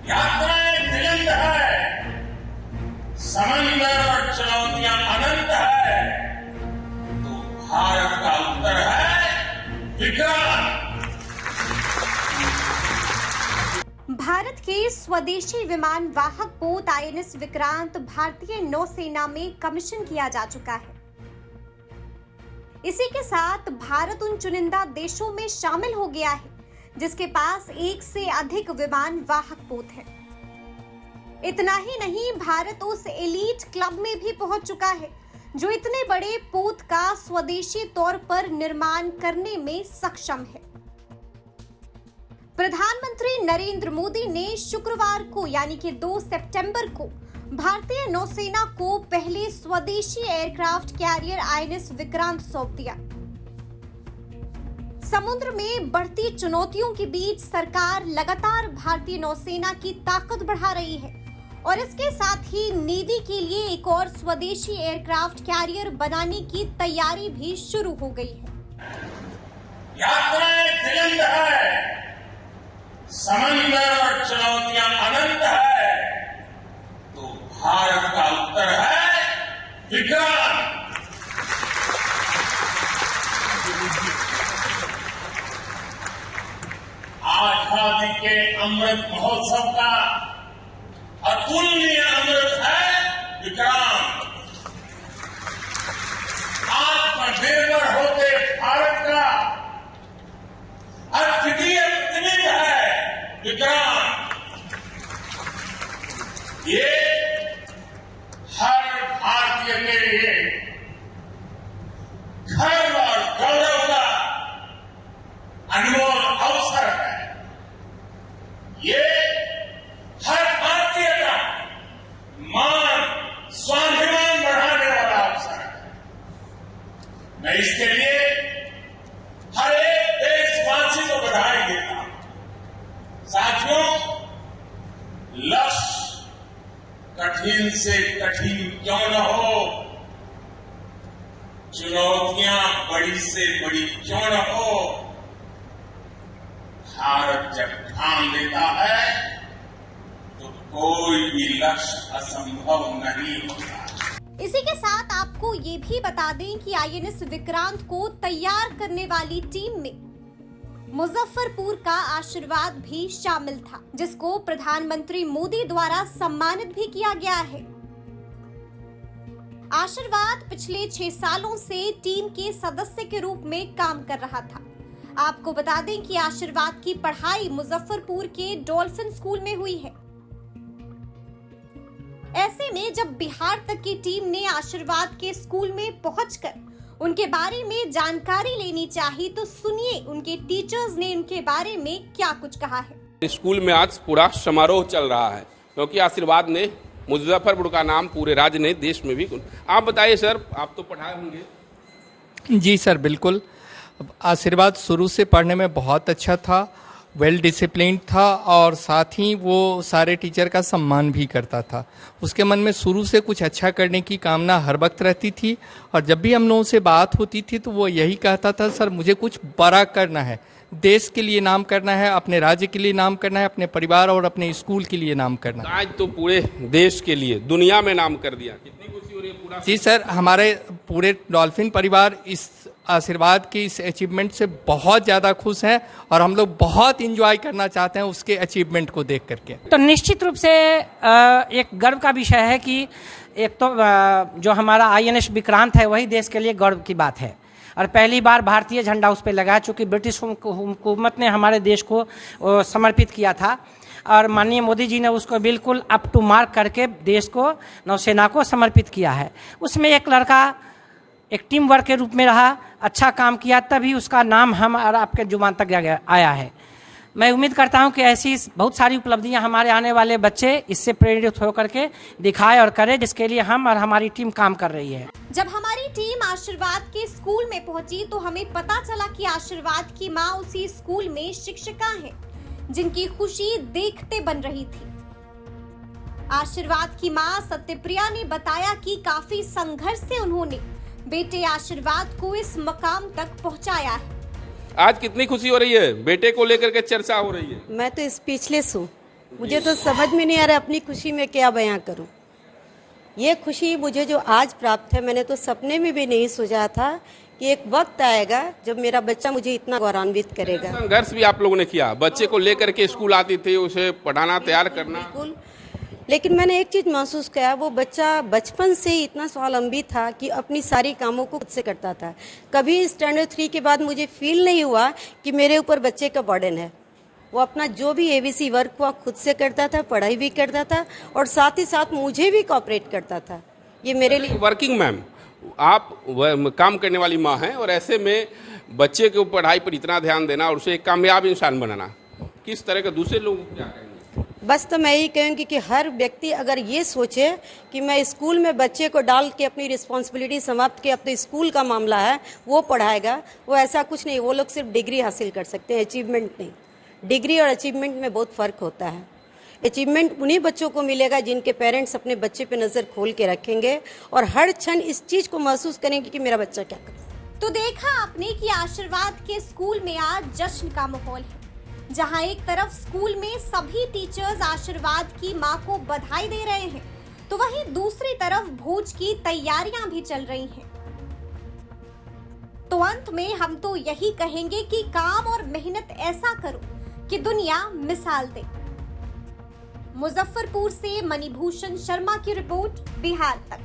यात्राएं बुलंद है, समंदर और चुनौतियां अनंत है, तो भारत का उत्तर है विक्रांत। भारत के स्वदेशी विमान वाहक पोत आईएनएस विक्रांत भारतीय नौसेना में कमीशन किया जा चुका है। इसी के साथ भारत उन चुनिंदा देशों में शामिल हो गया है जिसके पास एक से अधिक विमान वाहक पोत है। इतना ही नहीं, भारत उस एलीट क्लब में भी पहुंच चुका है जो इतने बड़े पोत का स्वदेशी तौर पर निर्माण करने में सक्षम है। प्रधानमंत्री नरेंद्र मोदी ने शुक्रवार को यानी कि 2 सितंबर को भारतीय नौसेना को पहले स्वदेशी एयरक्राफ्ट कैरियर आईएनएस विक्रांत सौंप दिया। समुद्र में बढ़ती चुनौतियों के बीच सरकार लगातार भारतीय नौसेना की ताकत बढ़ा रही है और इसके साथ ही नेवी के लिए एक और स्वदेशी एयरक्राफ्ट कैरियर बनाने की तैयारी भी शुरू हो गई है। यात्राएं बुलंद है, समंदर और चुनौतियां अनंत है, तो भारत का उत्तर है विक्रांत। आजादी के अमृत महोत्सव का अतुलनीय अमृत है विक्रांत। आत्मनिर्भर होते भारत का अद्वितीय प्रतिनिधि है विक्रांत। ये हर भारतीय के लिए गर्व और गौरव का अनमोल अवसर है। ये हर भारतीय का मान स्वाभिमान बढ़ाने वाला अवसर है। मैं इसके लिए हर एक देशवासी को बधाई देता हूं। साथियों, लक्ष्य कठिन से कठिन क्यों न हो, चुनौतियां बड़ी से बड़ी क्यों न हो, भारत जब ठान लेता है तो कोई भी लक्ष्य असंभव नहीं होता। इसी के साथ आपको ये भी बता दें कि आईएनएस विक्रांत को तैयार करने वाली टीम में मुजफ्फरपुर का आशीर्वाद भी शामिल था, जिसको प्रधानमंत्री मोदी द्वारा सम्मानित भी किया गया है। आशीर्वाद पिछले 6 सालों से टीम के सदस्य के रूप में काम कर रहा था। आपको बता दें कि आशीर्वाद की पढ़ाई मुजफ्फरपुर के डॉल्फिन स्कूल में हुई है। ऐसे में जब बिहार तक की टीम ने आशीर्वाद के स्कूल में पहुंचकर उनके बारे में जानकारी लेनी चाहिए, तो सुनिए उनके टीचर्स ने उनके बारे में क्या कुछ कहा है। स्कूल में आज पूरा समारोह चल रहा है क्योंकि आशीर्वाद ने मुजफ्फरपुर का नाम पूरे राज्य ने, देश में भी। आप बताइए सर, आप तो पढ़ाए होंगे। जी सर, बिल्कुल। आशीर्वाद शुरू से पढ़ने में बहुत अच्छा था, वेल डिसिप्लिन्ड था और साथ ही वो सारे टीचर का सम्मान भी करता था। उसके मन में शुरू से कुछ अच्छा करने की कामना हर वक्त रहती थी और जब भी हम लोगों से बात होती थी तो वो यही कहता था, सर मुझे कुछ बड़ा करना है, देश के लिए नाम करना है, अपने राज्य के लिए नाम करना है, अपने परिवार और अपने स्कूल के लिए नाम करना है। आज तो पूरे देश के लिए, दुनिया में नाम कर दिया, कितनी खुशी हो रही है पूरा। जी सर, हमारे पूरे डॉल्फिन परिवार इस आशीर्वाद की इस अचीवमेंट से बहुत ज़्यादा खुश हैं और हम लोग बहुत इंजॉय करना चाहते हैं उसके अचीवमेंट को देख करके। तो निश्चित रूप से एक गर्व का विषय है कि एक तो जो हमारा आईएनएस विक्रांत है वही देश के लिए गर्व की बात है और पहली बार भारतीय झंडा उस पर लगा, चूँकि ब्रिटिश हुकूमत ने हमारे देश को समर्पित किया था और माननीय मोदी जी ने उसको बिल्कुल अप टू मार्क करके देश को, नौसेना को समर्पित किया है। उसमें एक लड़का एक टीम वर्क के रूप में रहा, अच्छा काम किया, तभी उसका नाम हम और आपके जुबान तक आया है। मैं उम्मीद करता हूं कि ऐसी बहुत सारी उपलब्धियां हमारे आने वाले बच्चे इससे प्रेरित होकर के दिखाए और करें, जिसके लिए हम और हमारी टीम काम कर रही है। जब हमारी टीम आशीर्वाद के स्कूल में पहुंची तो हमें पता चला कि आशीर्वाद की मां उसी स्कूल में शिक्षिका हैं, जिनकी खुशी देखते बन रही थी। आशीर्वाद की मां सत्यप्रिया ने बताया कि काफी संघर्ष से उन्होंने बेटे आशीर्वाद को इस मकाम तक पहुंचाया है। आज कितनी खुशी हो रही है, बेटे को लेकर के चर्चा हो रही है। मैं तो स्पीचलेस हूँ। मुझे तो समझ में नहीं आ रहा अपनी खुशी में क्या बयां करूं। ये खुशी मुझे जो आज प्राप्त है, मैंने तो सपने में भी नहीं सोचा था कि एक वक्त आएगा जब मेरा बच्चा मुझे इतना गौरवान्वित करेगा। संघर्ष भी आप लोगों ने किया, बच्चे को लेकर के स्कूल आती थी, उसे पढ़ाना, तैयार करना। बिल्कुल, लेकिन मैंने एक चीज़ महसूस किया, वो बच्चा बचपन से ही इतना स्वावलंबी था कि अपनी सारी कामों को खुद से करता था। कभी स्टैंडर्ड 3 के बाद मुझे फील नहीं हुआ कि मेरे ऊपर बच्चे का बर्डन है। वो अपना जो भी ABC वर्क हुआ खुद से करता था, पढ़ाई भी करता था और साथ ही साथ मुझे भी कोऑपरेट करता था। ये मेरे लिए वर्किंग मैम, आप काम करने वाली माँ हैं और ऐसे में बच्चे के पढ़ाई पर इतना ध्यान देना और उसे एक कामयाब इंसान बनाना, किस तरह के दूसरे लोग क्या कहेंगे? बस तो मैं यही कहूँगी कि हर व्यक्ति अगर ये सोचे कि मैं स्कूल में बच्चे को डाल के अपनी रिस्पॉन्सिबिलिटी समाप्त के अपने स्कूल का मामला है वो पढ़ाएगा, वो ऐसा कुछ नहीं। वो लोग सिर्फ डिग्री हासिल कर सकते हैं, अचीवमेंट नहीं। डिग्री और अचीवमेंट में बहुत फ़र्क होता है। अचीवमेंट उन्हीं बच्चों को मिलेगा जिनके पेरेंट्स अपने बच्चे पे नज़र खोल के रखेंगे और हर क्षण इस चीज़ को महसूस करेंगे कि मेरा बच्चा क्या कर रहा है। तो देखा आपने कि आशीर्वाद के स्कूल में आज जश्न का माहौल है, जहां एक तरफ स्कूल में सभी टीचर्स आशीर्वाद की मां को बधाई दे रहे हैं, तो वहीं दूसरी तरफ भोज की तैयारियां भी चल रही हैं। तो अंत में हम तो यही कहेंगे कि काम और मेहनत ऐसा करो कि दुनिया मिसाल दे। मुजफ्फरपुर से मणिभूषण शर्मा की रिपोर्ट, बिहार तक।